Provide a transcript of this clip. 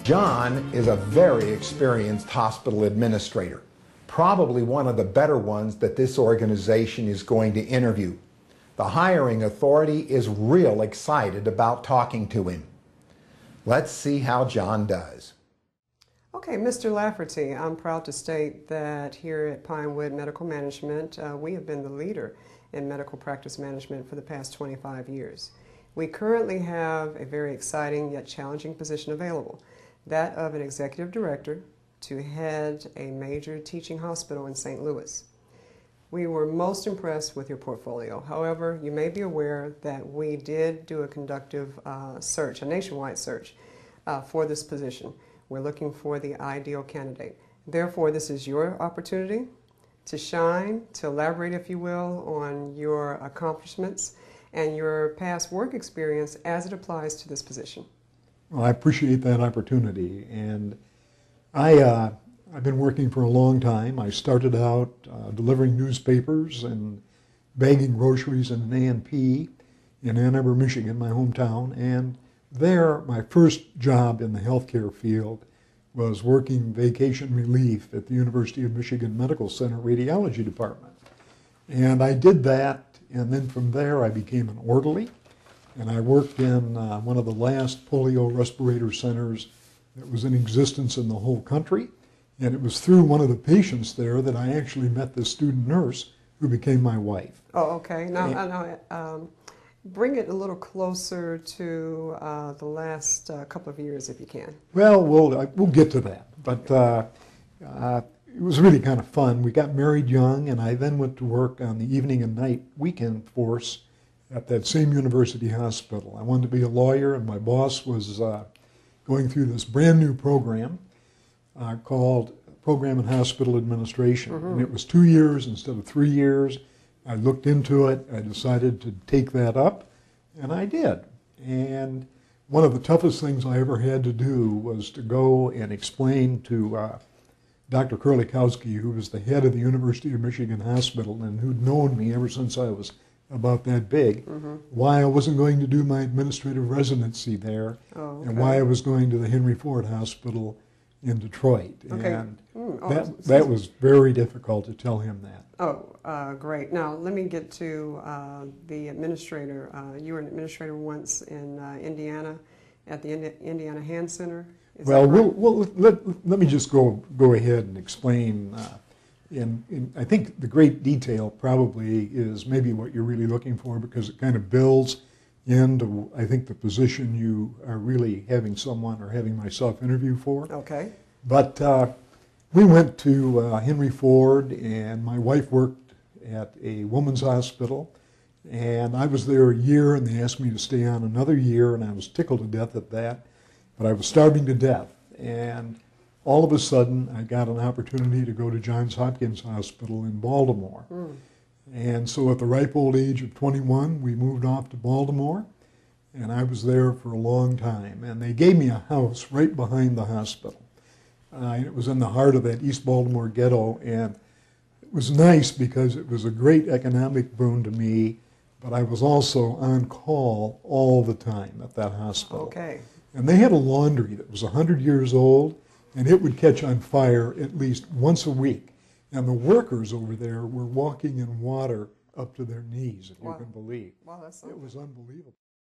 John is a very experienced hospital administrator, probably one of the better ones that this organization is going to interview. The hiring authority is real excited about talking to him. Let's see how John does. Okay, Mr. Lafferty, I'm proud to state that here at Pinewood Medical Management, we have been the leader in medical practice management for the past 25 years. We currently have a very exciting yet challenging position available, that of an executive director to head a major teaching hospital in St. Louis. We were most impressed with your portfolio. However, you may be aware that we did do a conductive search, a nationwide search for this position. We're looking for the ideal candidate. Therefore, this is your opportunity to shine, to elaborate, if you will, on your accomplishments and your past work experience as it applies to this position. Well, I appreciate that opportunity, and I've been working for a long time. I started out delivering newspapers and bagging groceries in an A&P in Ann Arbor, Michigan, my hometown, and there my first job in the healthcare field was working vacation relief at the University of Michigan Medical Center Radiology Department. And I did that, and then from there I became an orderly. And I worked in one of the last polio respirator centers that was in existence in the whole country. And it was through one of the patients there that I actually met this student nurse who became my wife. Oh, okay. Now, bring it a little closer to the last couple of years, if you can. Well, we'll get to that. But it was really kind of fun. We got married young, and I then went to work on the evening and night weekend force at that same university hospital. I wanted to be a lawyer, and my boss was going through this brand new program called Program in Hospital Administration. And it was 2 years instead of 3 years. I looked into it. I decided to take that up, and I did. And one of the toughest things I ever had to do was to go and explain to Dr. Kurlikowski, who was the head of the University of Michigan Hospital and who'd known me ever since I was about that big, why I wasn't going to do my administrative residency there, and why I was going to the Henry Ford Hospital in Detroit. And that was very difficult to tell him that. Oh, great. Now, let me get to the administrator. You were an administrator once in Indiana at the Indiana Hand Center. Well, let me just go ahead and explain. I think the great detail probably is maybe what you're really looking for, because it kind of builds into, I think, the position you are really having someone or having myself interview for. Okay. But we went to Henry Ford, and my wife worked at a women's hospital, and I was there a year, and they asked me to stay on another year, and I was tickled to death at that, but I was starving to death. And all of a sudden, I got an opportunity to go to Johns Hopkins Hospital in Baltimore. And so at the ripe old age of 21, we moved off to Baltimore, and I was there for a long time. And they gave me a house right behind the hospital. It was in the heart of that East Baltimore ghetto, and it was nice because it was a great economic boon to me, but I was also on call all the time at that hospital. Okay. And they had a laundry that was 100 years old, and it would catch on fire at least once a week. And the workers over there were walking in water up to their knees, if you can believe. Wow, that's it was unbelievable.